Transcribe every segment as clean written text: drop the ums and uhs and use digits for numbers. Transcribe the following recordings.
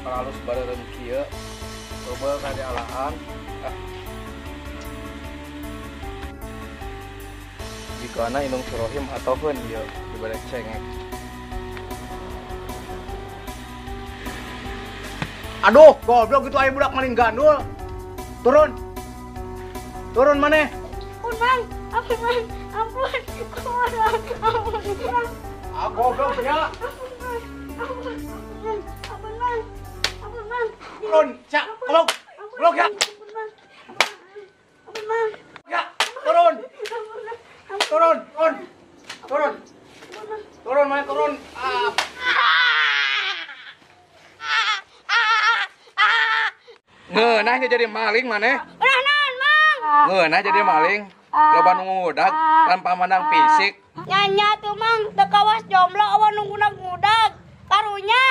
Halus bareng kieu coba kada alahan dikana inung surohim ataupun ieu dibalik cengek. Aduh, goblok itu aya budak maling gandul. Turun. Turun maneh. Ampun, Bang. Ampun, Bang. Ampun. Ampun, Bang. Ah, goblok ya. Ampun, Bang. Ampun, Bang. Ampun, Bang. Turun, Cak. Goblok. Goblok ya. Ampun, Bang. Ampun, Bang. Ya, turun. Turun, turun. Turun. Turun, maneh turun. Ngeunah jadi maling maneh. Udah naon, Mang? Ngeunah jadi maling. Loba nu ngudag tanpa mandang fisik. Nyanya tuh, Mang. Teu kawas jomblo awan nunggunak ngudag. Karunya.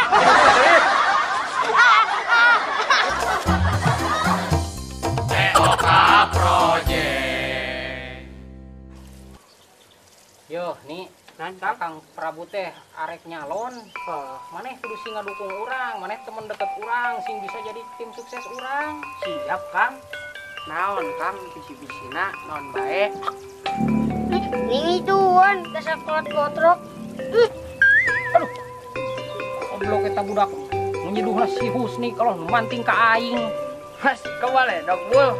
TOK Project. Yo, nih Kang Prabu teh arek nyalon. Maneh kudu sing ngadukung urang, maneh temen deket urang sing bisa jadi tim sukses urang. Siap, Kang. Naon, Kang, bisi-bisina naon bae. Ini tuan, dasar kolat kotrok. Aduh. Goblok eta budak menyeduhna si Husni kalau manting ka aing. Has, kewale dok bul.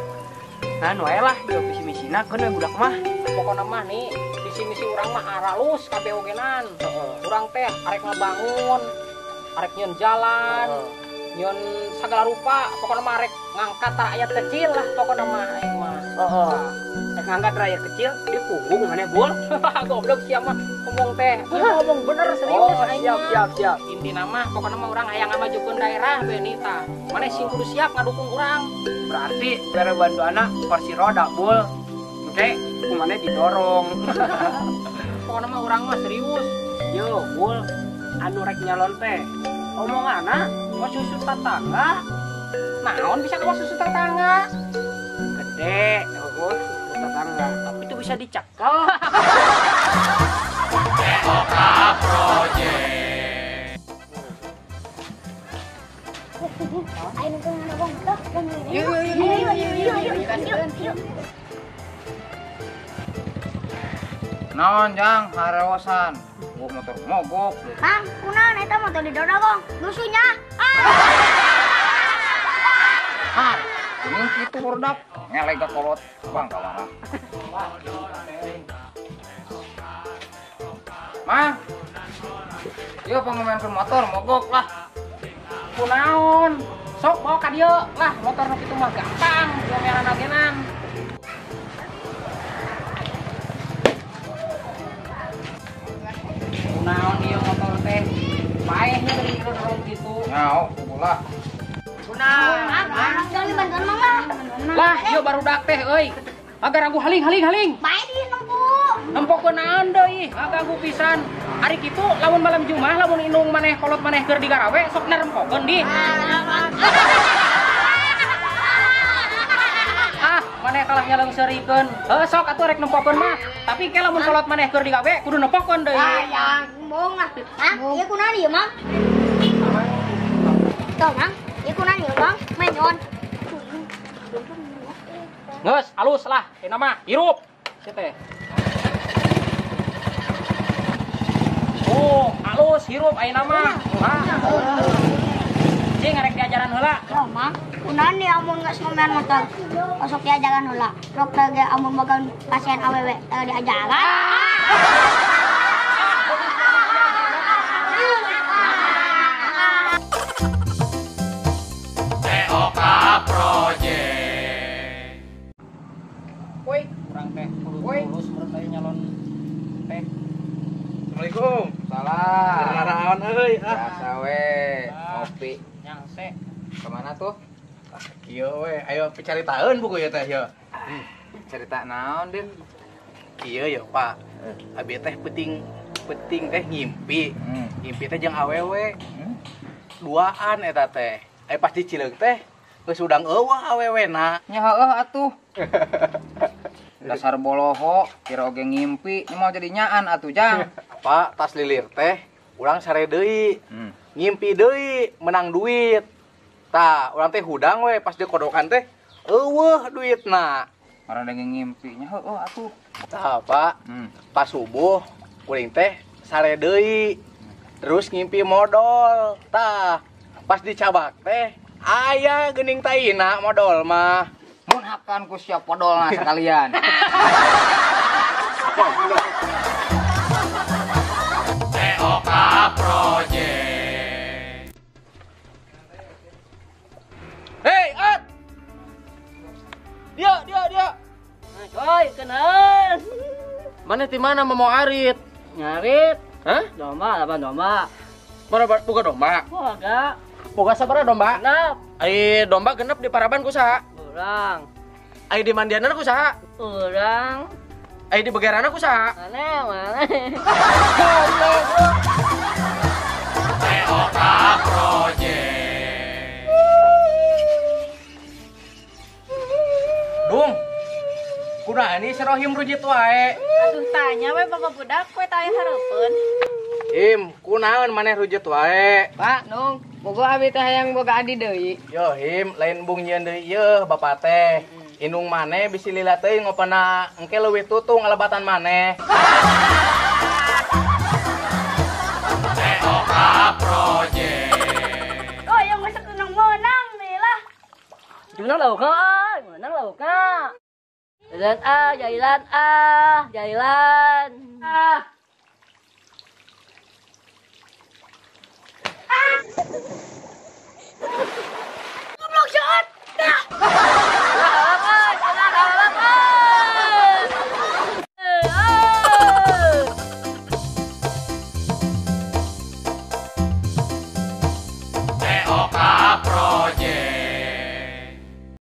Naon wae lah, yo bisi-bisina keun we budak mah. Pokona mah nih, misi urang mah aralus kabeh ogenan. Urang teh arek ngabangun, arek nyeun jalan, nyeun sagala rupa, pokona mah arek ngangkat rakyat kecil lah pokona mah aing mah. Rek ngangkat rakyat kecil di punggung maneh bul. Goblok sia mah ngomong teh. Ngomong bener serius aing. Siap. Intina mah pokona mah urang hayang ngamajukeun daerah we nita. Maneh sing kudu siap ngadukung urang. Berarti bere bantu anak kursi roda bul. Oke, kumaneh didorong. Pokona mah urang mah serius. Yo, bul, anu rek nyalon teh. Omonganna mau susu tetangga. Naon bisa kawas susu tetangga? Gede, susu tetangga. Tapi itu bisa dicekel. TOK Project. Ayo nungguin anak bang. Yuk. Naon jang harewasan. Gua motor mogok. Kang, kunaon eta motor didodogong? Musuhnya. Ah, ini kitu hordak ngelega kolot bang kawana. Mang. Yo pangemainkeun motor mogok lah. Kunaon? Sok bawa ka dieu lah, motor nu kitu mah gampang, diomeran agenan. Kunaon ieu motor teh? Paehnya dari dorong gitu. Nyao, ulah. Kunaon? Anak jangan bantuan mama. Lah, ieu barudak teh euy. Agar aku haling. Bae di nempu. Nempokeun naon deui? Agagu pisan. Ari kitu lamun malam Jumat lamun inung maneh kolot maneh keur digarawe sok narempokeun di. Maneh kalah nyaleungseurikeun. Sok atuh rek nempokeun mah. Tapi ke lamun kolot maneh keur digawe kudu nempokeun deui. Yang mung Hah? Iya kunaon ieu, Mang? Tuh, Mang. Iya kunaon ieu, Mang? Menyon. Nges, halus lah. Ini mah hirup. Sieu teh. Oh, halus hirup ayeuna mah. Cing arek diajaran heula. Loh, Mang. Kunaon nih amun geus ngomean motor? Osok diajaran heula. Dokter ge amun boga pasien awewe diajaran. TOK Project. Woi, kurang teh. Lulus menurut aya nyalon teh. Assalamualaikum. Salah. Naraon euy. Biasa we, ngopi. Yang se. Kemana tuh? Kieu we, ayo picaritaeun buku ya teh ya. Cerita naon, Din? Kieu ya, Pak. Abi teh penting teh ngimpi. Ngimpi teh jeung awewe. Duaan eta teh. Pas di Cileug teh geus udang eueuh awewena. Nya heueuh atuh. Dasar boloho, kira oge ngimpi, ini mau jadi nyaan atuh, Jang. Pak, tas lilir teh urang sare deui. Ngimpi deui menang duit. Tah, urang teh hudang we pas di kodokan teh eueuh duitna. Orang lagi ngimpi, nya heueuh atuh. Tah, Pak, pas subuh kuring teh sare deui. Terus ngimpi modal. Tah, pas dicabak teh aya geuning taina modal mah. Mun hakan ku siap podolna sekalian. TOK Project. Hei, At! Dia. Coy, kenal. Mana ti mana mau arit? Ngarit. Hah? Domba, apa domba? Mana buka domba? Boga. Boga sabaraha domba? Genep. Ai domba genep di Paraban ku saha? Urang. Ai di Mandiana ku saha? Urang. Ai di Begerana ku saha? Mana? TOK Project. Dung. Kunaha ini si Rohim rujit wae. Aduh tanya we boga budak we tanya hareupeun. Him, kunaon maneh rujit wae? Pak, Nung, boga abi teh hayang boga adi deui. Yo, Him, lain bung nyieun deui yeuh Bapak teh. Indung maneh bisi lila teuing ngopana engke leuwih tutung alebatan maneh. TOK Project. Oh, yang masuk tenang menang nih lah. Menang lauk ka. Menang lauk ka. Jailan jailan.